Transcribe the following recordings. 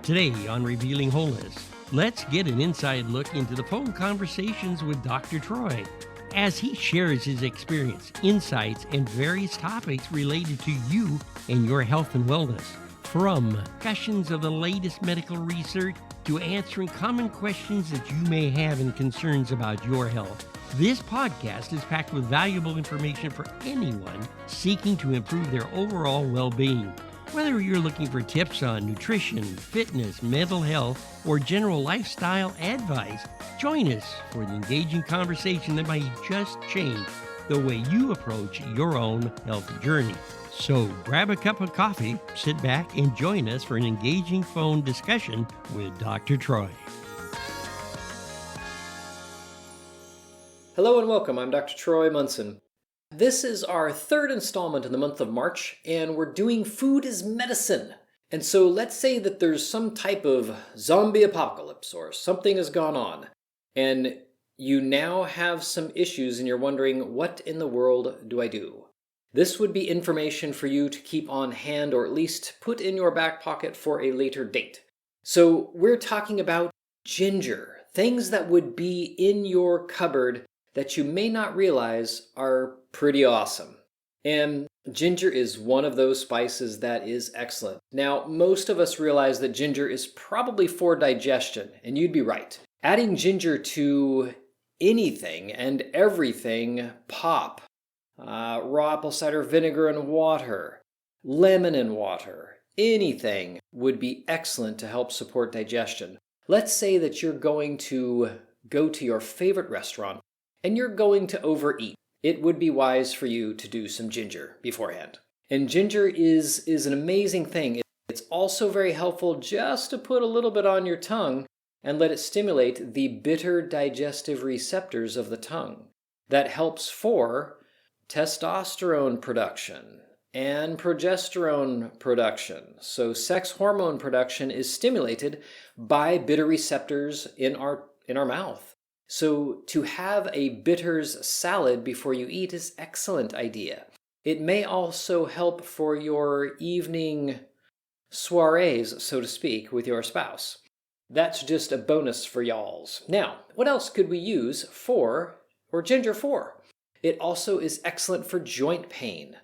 Today on Revealing Wholeness, let's get an inside look into the phone conversations with Dr. Troy as he shares his experience, insights, and various topics related to you and your health and wellness. From discussions of the latest medical research to answering common questions that you may have and concerns about your health. This podcast is packed with valuable information for anyone seeking to improve their overall well-being. Whether you're looking for tips on nutrition, fitness, mental health, or general lifestyle advice, join us for the engaging conversation that might just change the way you approach your own health journey. So grab a cup of coffee, sit back, and join us for an engaging phone discussion with Dr. Troy. Hello and welcome. I'm Dr. Troy Munson. This is our third installment in the month of March, and we're doing food as medicine. And so let's say that there's some type of zombie apocalypse or something has gone on, and you now have some issues and you're wondering, what in the world do I do? This would be information for you to keep on hand or at least put in your back pocket for a later date. So we're talking about ginger, things that would be in your cupboard that you may not realize are pretty awesome. And ginger is one of those spices that is excellent. Now, most of us realize that ginger is probably for digestion, and you'd be right. Adding ginger to anything and everything, pop, raw apple cider vinegar and water, lemon and water, anything would be excellent to help support digestion. Let's say that you're going to go to your favorite restaurant and you're going to overeat. It would be wise for you to do some ginger beforehand. And ginger is an amazing thing. It's also very helpful just to put a little bit on your tongue and let it stimulate the bitter digestive receptors of the tongue. That helps for testosterone production and progesterone production. So sex hormone production is stimulated by bitter receptors in our mouth. So to have a bitters salad before you eat is an excellent idea. It may also help for your evening soirees, so to speak, with your spouse. That's just a bonus for y'alls. Now, what else could we use ginger for? It also is excellent for joint pain.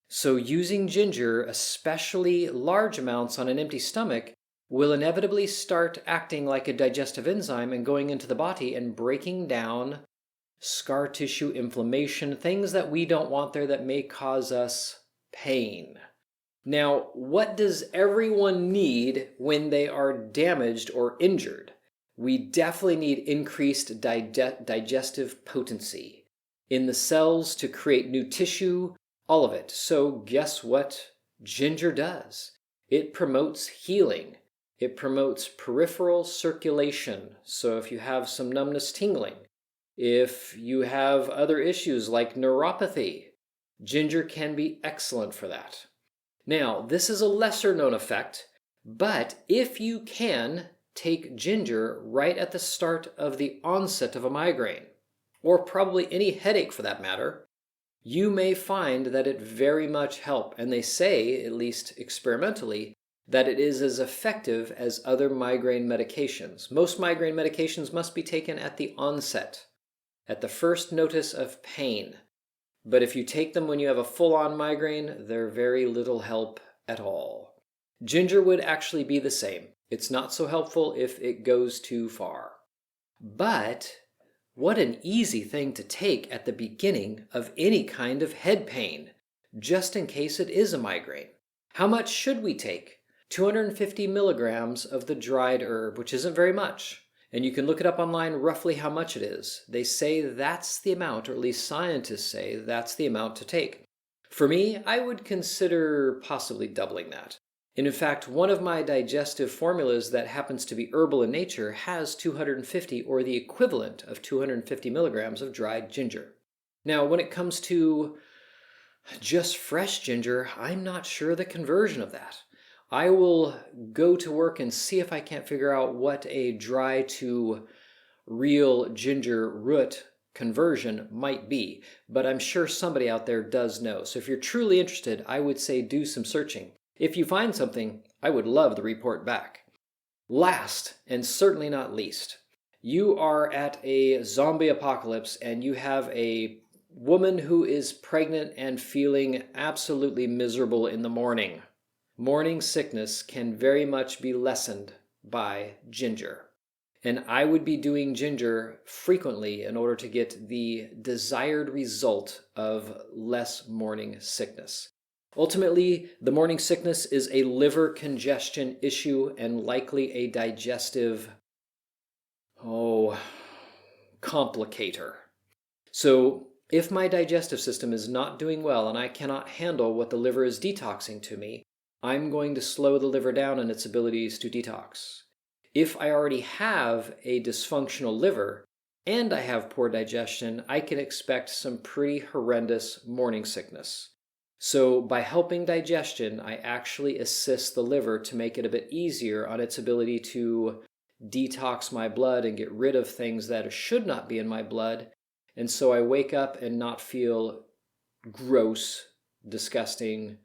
So using ginger, especially large amounts on an empty stomach, will inevitably start acting like a digestive enzyme and going into the body and breaking down scar tissue inflammation, things that we don't want there that may cause us pain. Now, what does everyone need when they are damaged or injured? We definitely need increased digestive potency in the cells to create new tissue, all of it. So guess what ginger does? It promotes healing. It promotes peripheral circulation. So if you have some numbness, tingling, if you have other issues like neuropathy, ginger can be excellent for that. Now, this is a lesser known effect, but if you can take ginger right at the start of the onset of a migraine, or probably any headache for that matter, you may find that it very much helps. And they say, at least experimentally, that it is as effective as other migraine medications. Most migraine medications must be taken at the onset, at the first notice of pain. But if you take them when you have a full-on migraine, they're very little help at all. Ginger would actually be the same. It's not so helpful if it goes too far. But what an easy thing to take at the beginning of any kind of head pain, just in case it is a migraine. How much should we take? 250 milligrams of the dried herb, which isn't very much. And you can look it up online roughly how much it is. They say that's the amount, or at least scientists say that's the amount to take. For me, I would consider possibly doubling that. And in fact, one of my digestive formulas that happens to be herbal in nature has 250 or the equivalent of 250 milligrams of dried ginger. Now, when it comes to just fresh ginger, I'm not sure the conversion of that. I will go to work and see if I can't figure out what a dry to real ginger root conversion might be, but I'm sure somebody out there does know. So if you're truly interested, I would say do some searching. If you find something, I would love the report back. Last, and certainly not least, you are at a zombie apocalypse and you have a woman who is pregnant and feeling absolutely miserable in the morning. Morning sickness can very much be lessened by ginger. And I would be doing ginger frequently in order to get the desired result of less morning sickness. Ultimately, the morning sickness is a liver congestion issue and likely a digestive, complicator. So if my digestive system is not doing well and I cannot handle what the liver is detoxing to me, I'm going to slow the liver down in its abilities to detox. If I already have a dysfunctional liver and I have poor digestion, I can expect some pretty horrendous morning sickness. So by helping digestion, I actually assist the liver to make it a bit easier on its ability to detox my blood and get rid of things that should not be in my blood. And so I wake up and not feel gross, disgusting,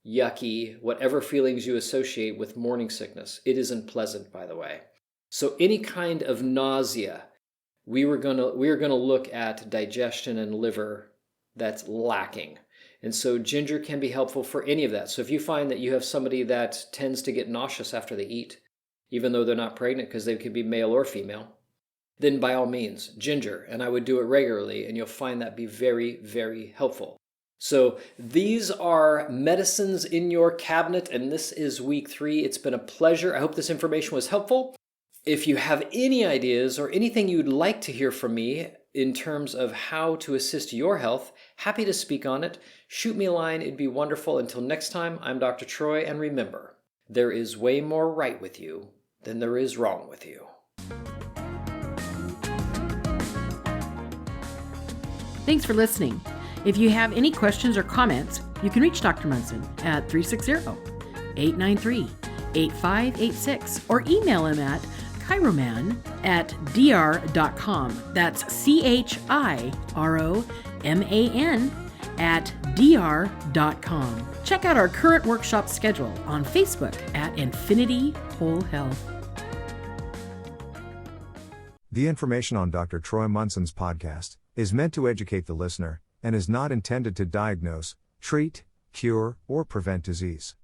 yucky, whatever feelings you associate with morning sickness. It isn't pleasant, by the way. So any kind of nausea, we are going to look at digestion and liver that's lacking. And so ginger can be helpful for any of that. So if you find that you have somebody that tends to get nauseous after they eat, even though they're not pregnant because they could be male or female, then by all means, ginger. And I would do it regularly, and you'll find that be very, very helpful. So these are medicines in your cabinet, and this is week 3. It's been a pleasure. I hope this information was helpful. If you have any ideas or anything you'd like to hear from me in terms of how to assist your health, happy to speak on it. Shoot me a line. It'd be wonderful. Until next time, I'm Dr. Troy, and remember, there is way more right with you than there is wrong with you. Thanks for listening. If you have any questions or comments, you can reach Dr. Munson at 360-893-8586 or email him at chiroman@dr.com. That's chiroman@dr.com. Check out our current workshop schedule on Facebook at Infinity Whole Health. The information on Dr. Troy Munson's podcast is meant to educate the listener and is not intended to diagnose, treat, cure, or prevent disease.